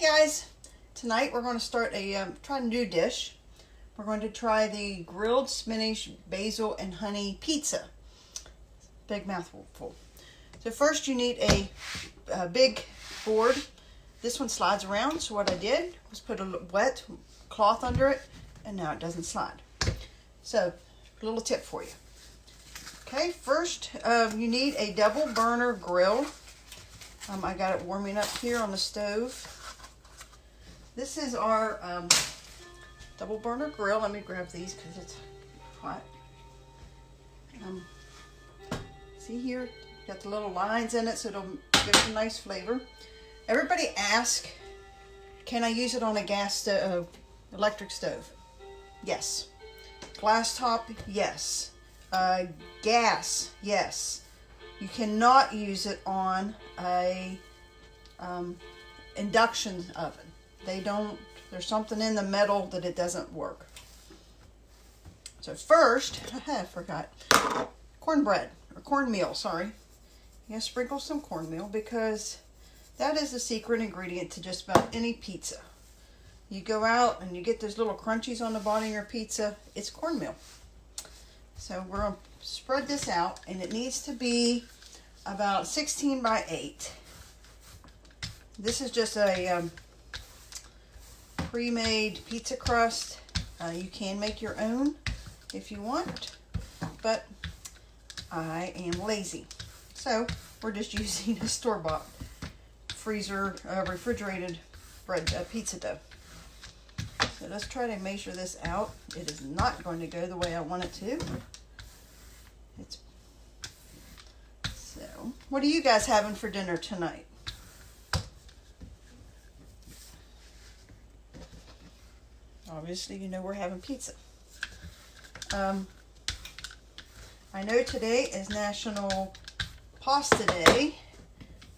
guys, tonight we're going to start try a new dish. We're going to try the grilled spinach, basil, and honey pizza. Big mouthful. So first you need a big board. This one slides around, so what I did was put a wet cloth under it, and now it doesn't slide. So, a little tip for you. Okay, first you need a double burner grill. I got it warming up here on the stove. This is our double burner grill. Let me grab these because it's hot. See here, got the little lines in it, so it'll give it a nice flavor. Everybody asks, can I use it on a gas stove, electric stove? Yes. Glass top? Yes. Gas? Yes. You cannot use it on a induction oven. There's something in the metal that it doesn't work. So first, I forgot, cornbread, or cornmeal, sorry. You gotta sprinkle some cornmeal because that is the secret ingredient to just about any pizza. You go out and you get those little crunchies on the bottom of your pizza, it's cornmeal. So we're gonna spread this out, and it needs to be about 16 by 8. This is just a pre-made pizza crust. You can make your own if you want, but I am lazy. So we're just using a store-bought freezer, refrigerated bread pizza dough. So let's try to measure this out. It is not going to go the way I want it to. So, what are you guys having for dinner tonight? Obviously, you know we're having pizza. I know today is National Pasta Day,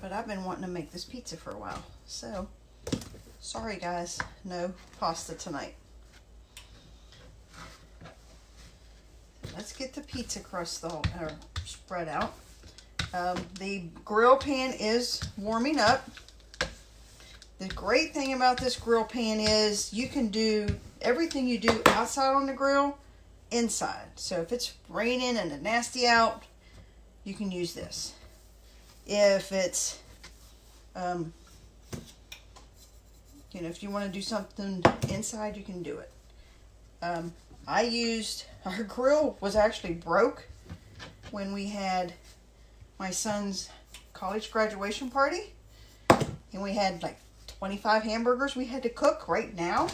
but I've been wanting to make this pizza for a while. So, sorry guys, no pasta tonight. Let's get the pizza crust spread out. The grill pan is warming up. The great thing about this grill pan is you can do everything you do outside on the grill inside. So if it's raining and it's nasty out, you can use this. If it's if you want to do something inside, you can do it. Our grill was actually broke when we had my son's college graduation party, and we had like 25 hamburgers we had to cook right now.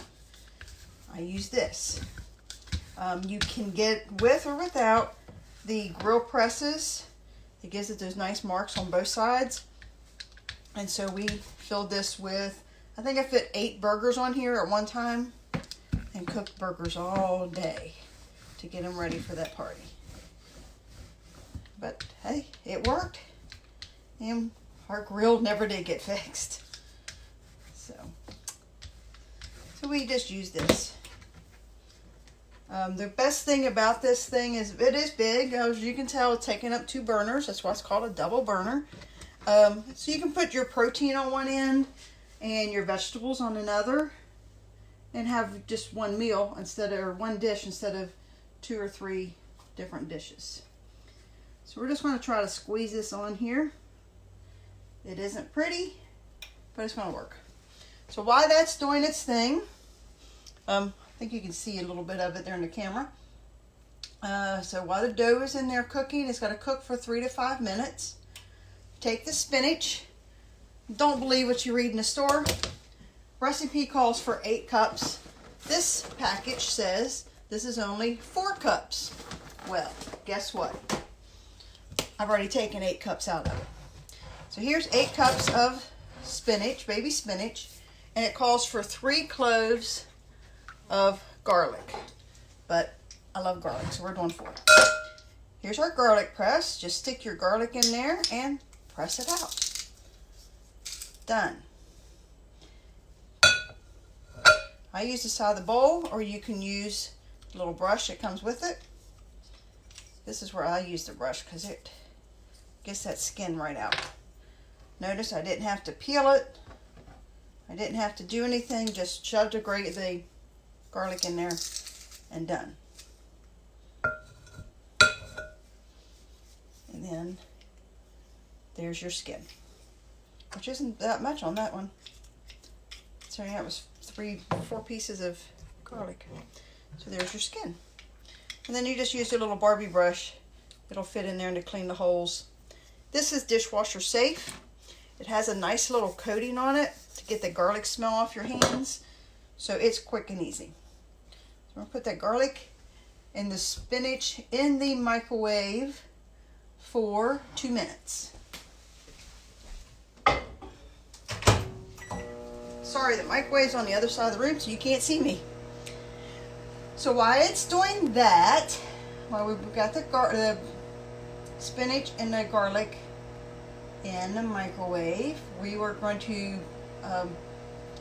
I use this. You can get with or without the grill presses. It gives it those nice marks on both sides. And so we filled this with, I think I fit 8 burgers on here at one time, and cooked burgers all day to get them ready for that party. But hey, it worked, and our grill never did get fixed. So we just use this. The best thing about this thing is it is big. As you can tell, it's taking up 2 burners. That's why it's called a double burner. So you can put your protein on one end and your vegetables on another, and have just one meal one dish instead of 2 or 3 different dishes. So we're just going to try to squeeze this on here. It isn't pretty, but it's going to work. So while that's doing its thing, I think you can see a little bit of it there in the camera. So while the dough is in there cooking, it's going to cook for 3 to 5 minutes. Take the spinach. Don't believe what you read in the store. Recipe calls for 8 cups. This package says this is only 4 cups. Well, guess what? I've already taken 8 cups out of it. So here's 8 cups of spinach, baby spinach, and it calls for 3 cloves of garlic. But I love garlic, so we're doing 4. Here's our garlic press. Just stick your garlic in there and press it out. Done. I use the side of the bowl, or you can use the little brush that comes with it. This is where I use the brush because it gets that skin right out. Notice I didn't have to peel it. I didn't have to do anything, just shoved the garlic in there and done. And then there's your skin, which isn't that much on that one. So yeah, it was 4 pieces of garlic. So there's your skin. And then you just use your little Barbie brush. It'll fit in there to clean the holes. This is dishwasher safe. It has a nice little coating on it to get the garlic smell off your hands. So it's quick and easy. So I'm going to put that garlic and the spinach in the microwave for 2 minutes. Sorry, the microwave's on the other side of the room, so you can't see me. So while it's doing that, while we've got the spinach and the garlic in the microwave, we were going to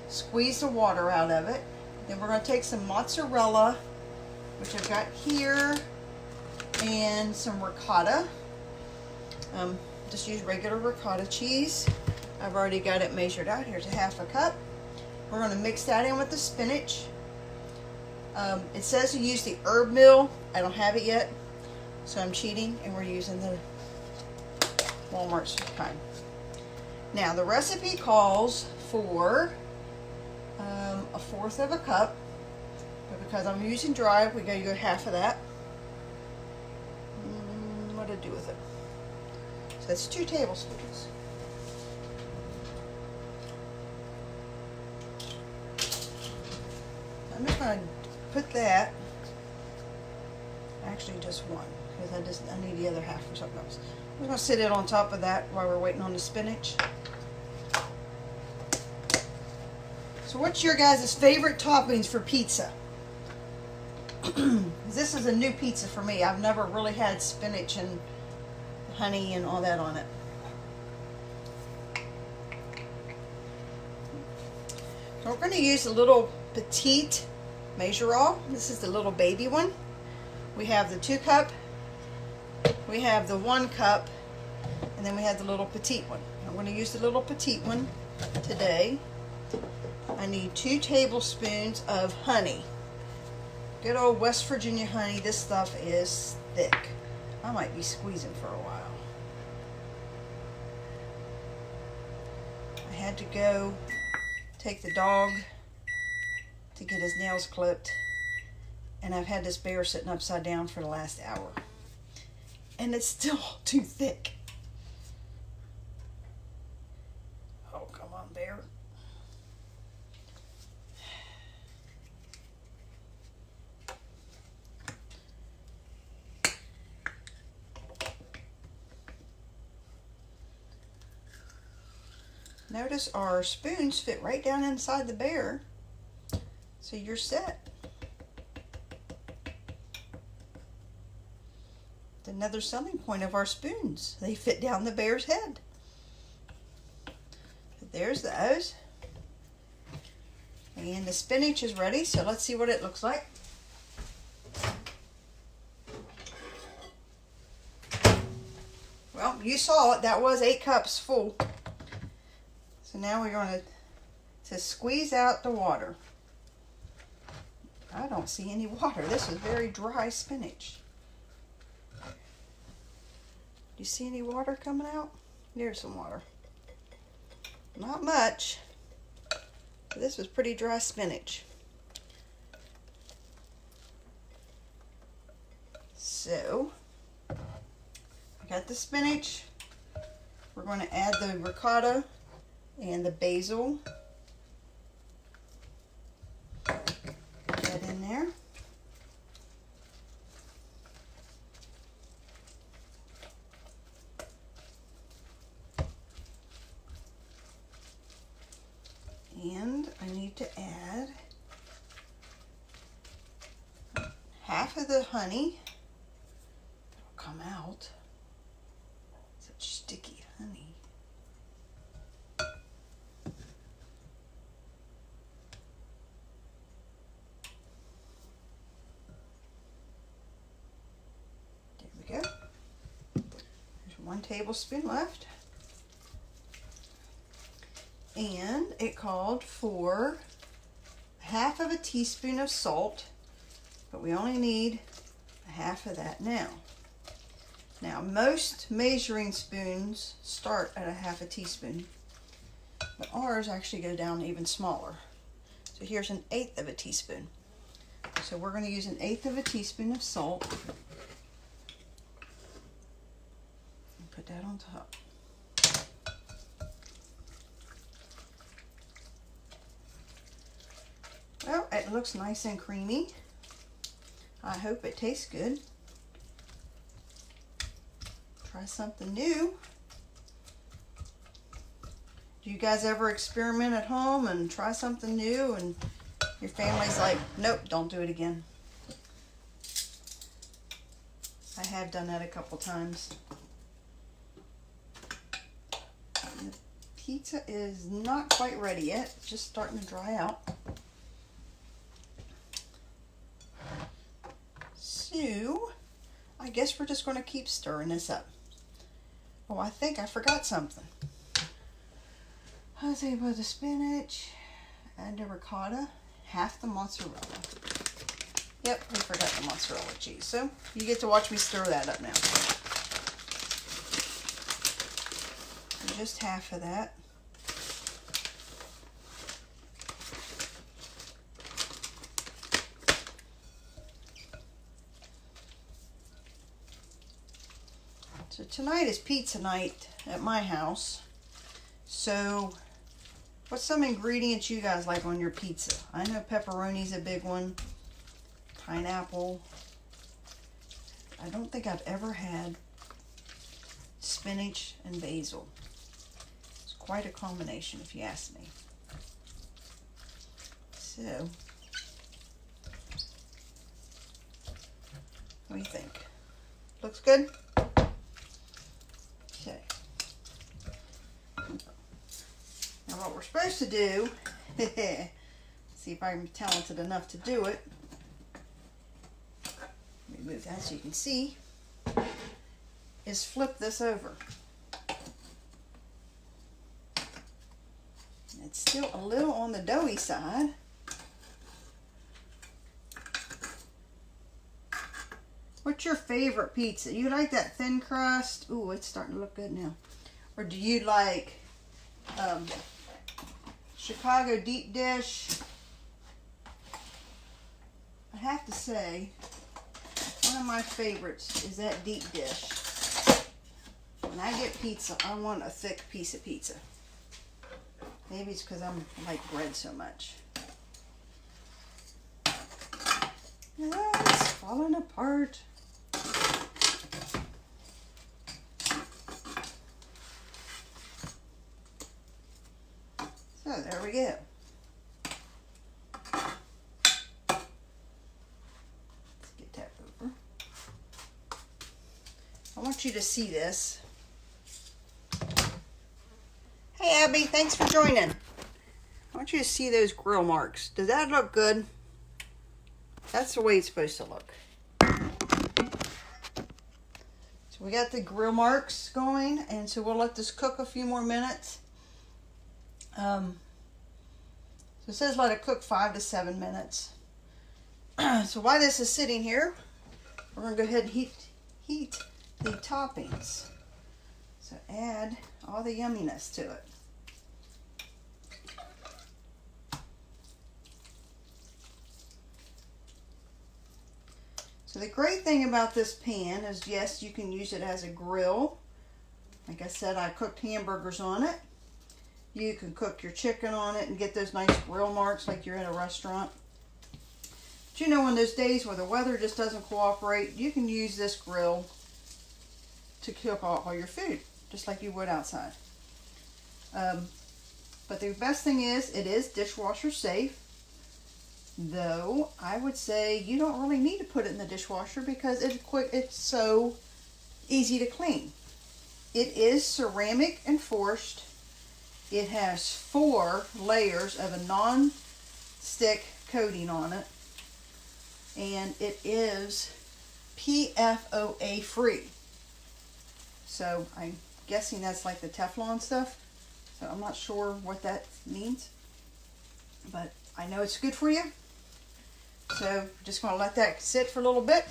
squeeze the water out of it. Then we're going to take some mozzarella, which I've got here, and some ricotta. Just use regular ricotta cheese. I've already got it measured out. Here's a 1/2 cup. We're going to mix that in with the spinach. It says to use the herb mill. I don't have it yet, so I'm cheating, and we're using the Walmart's kind. Now the recipe calls for 1/4 cup, but because I'm using dry, we gotta go 1/2 of that. What to do with it? So that's 2 tablespoons. I'm just going to put that, actually just 1, because I need the other 1/2 for something else. I'm going to sit it on top of that while we're waiting on the spinach. So what's your guys' favorite toppings for pizza? This is a new pizza for me. I've never really had spinach and honey and all that on it. So we're going to use a little petite measure-all. This is the little baby one. We have the 2 cup, we have the 1 cup, and then we have the little petite one. I'm going to use the little petite one today. I need 2 tablespoons of honey. Good old West Virginia honey. This stuff is thick. I might be squeezing for a while. I had to go take the dog to get his nails clipped, and I've had this bear sitting upside down for the last hour, and it's still too thick. Oh, come on, bear. Notice our spoons fit right down inside the bear, so you're set. It's another selling point of our spoons. They fit down the bear's head. But there's those. And the spinach is ready, so let's see what it looks like. Well, you saw it. That was 8 cups full. So now we're going to squeeze out the water. I don't see any water. This is very dry spinach. Do you see any water coming out? There's some water. Not much. But this was pretty dry spinach. So, I got the spinach. We're going to add the ricotta and the basil. Put that in there. And I need to add 1/2 of the honey. It'll come out. Such sticky honey. There we go. There's 1 tablespoon left. And it called for half of a teaspoon of salt, but we only need half of that now. Now, most measuring spoons start at a half a teaspoon, but ours actually go down even smaller. So here's an eighth of a teaspoon. So we're going to use an eighth of a teaspoon of salt. And put that on top. Well, it looks nice and creamy. I hope it tastes good. Try something new. Do you guys ever experiment at home and try something new and your family's like, nope, don't do it again? I have done that a couple times. The pizza is not quite ready yet. It's just starting to dry out. So, I guess we're just going to keep stirring this up. Oh, I think I forgot something. I'll say about the spinach and the ricotta, half the mozzarella. Yep, we forgot the mozzarella cheese. So, you get to watch me stir that up now. Just half of that. So tonight is pizza night at my house. So what's some ingredients you guys like on your pizza? I know pepperoni's a big one. Pineapple. I don't think I've ever had spinach and basil. It's quite a combination if you ask me. So, what do you think? Looks good? Okay. Now what we're supposed to do, see if I'm talented enough to do it. Let me move that so you can see. Is flip this over. It's still a little on the doughy side. What's your favorite pizza? You like that thin crust? Ooh, it's starting to look good now. Or do you like Chicago deep dish? I have to say, one of my favorites is that deep dish. When I get pizza, I want a thick piece of pizza. Maybe it's because I like bread so much. Ah, it's falling apart. So there we go. Let's get that over. I want you to see this. Hey Abby, thanks for joining. I want you to see those grill marks. Does that look good? That's the way it's supposed to look. So we got the grill marks going, and so we'll let this cook a few more minutes. So it says let it cook 5 to 7 minutes. So while this is sitting here, we're going to go ahead and heat the toppings. So add all the yumminess to it. So the great thing about this pan is, yes, you can use it as a grill. Like I said, I cooked hamburgers on it. You can cook your chicken on it and get those nice grill marks like you're in a restaurant. But you know, on those days where the weather just doesn't cooperate, you can use this grill to cook all your food, just like you would outside. But the best thing is, it is dishwasher safe. Though, I would say you don't really need to put it in the dishwasher because it's so easy to clean. It is ceramic enforced. It has 4 layers of a non-stick coating on it. And it is PFOA free. So I'm guessing that's like the Teflon stuff. So I'm not sure what that means, but I know it's good for you. So we're just going to let that sit for a little bit.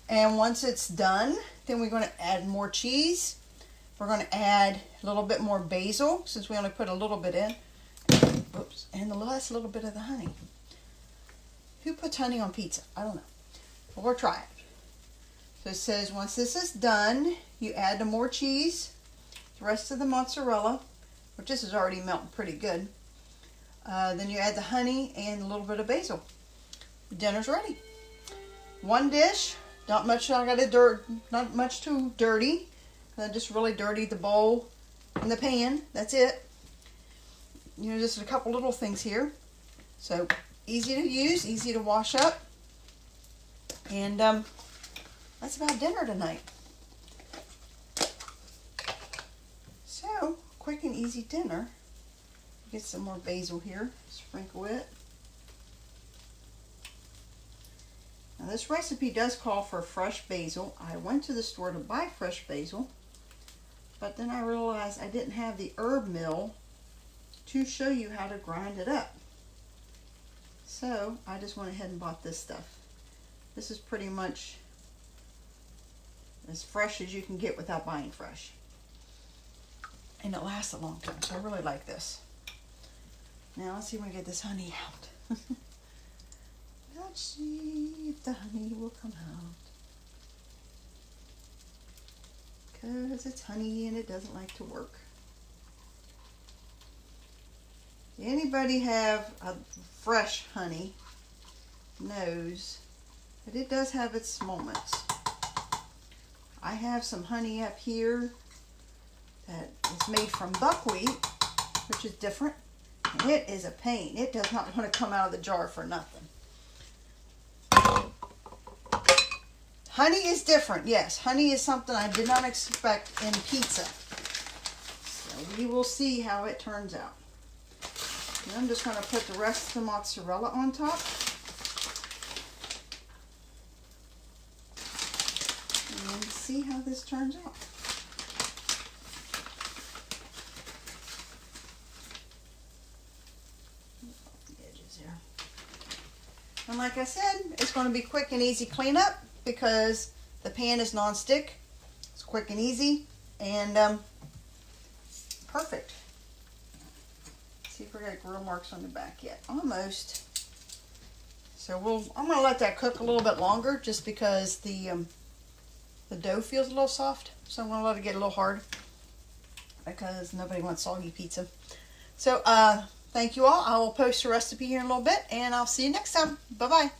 And once it's done, then we're going to add more cheese. We're going to add a little bit more basil, since we only put a little bit in. Oops, and the last little bit of the honey. Who puts honey on pizza? I don't know. But we'll try it. So it says once this is done, you add the more cheese, the rest of the mozzarella, which this is already melting pretty good. Then you add the honey and a little bit of basil. Dinner's ready. One dish, not much too dirty. I just really dirtied the bowl and the pan. That's it. You know, just a couple little things here. So easy to use, easy to wash up. And that's about dinner tonight. So, quick and easy dinner. Get some more basil here, sprinkle it. Now this recipe does call for fresh basil. I went to the store to buy fresh basil, but then I realized I didn't have the herb mill to show you how to grind it up. So I just went ahead and bought this stuff. This is pretty much as fresh as you can get without buying fresh. And it lasts a long time, so I really like this. Now let's see if we can get this honey out. Let's see if the honey will come out. Because it's honey and it doesn't like to work. Anybody have a fresh honey knows that it does have its moments. I have some honey up here that is made from buckwheat, which is different. And it is a pain. It does not want to come out of the jar for nothing. Honey is different. Yes, honey is something I did not expect in pizza. So we will see how it turns out. And I'm just going to put the rest of the mozzarella on top. And see how this turns out. The edges here. And like I said, it's going to be quick and easy cleanup because the pan is non-stick. It's quick and easy and perfect. See if we got grill marks on the back yet. Almost. So I'm going to let that cook a little bit longer just because the dough feels a little soft. So I'm going to let it get a little hard because nobody wants soggy pizza. So thank you all. I will post the recipe here in a little bit and I'll see you next time. Bye-bye.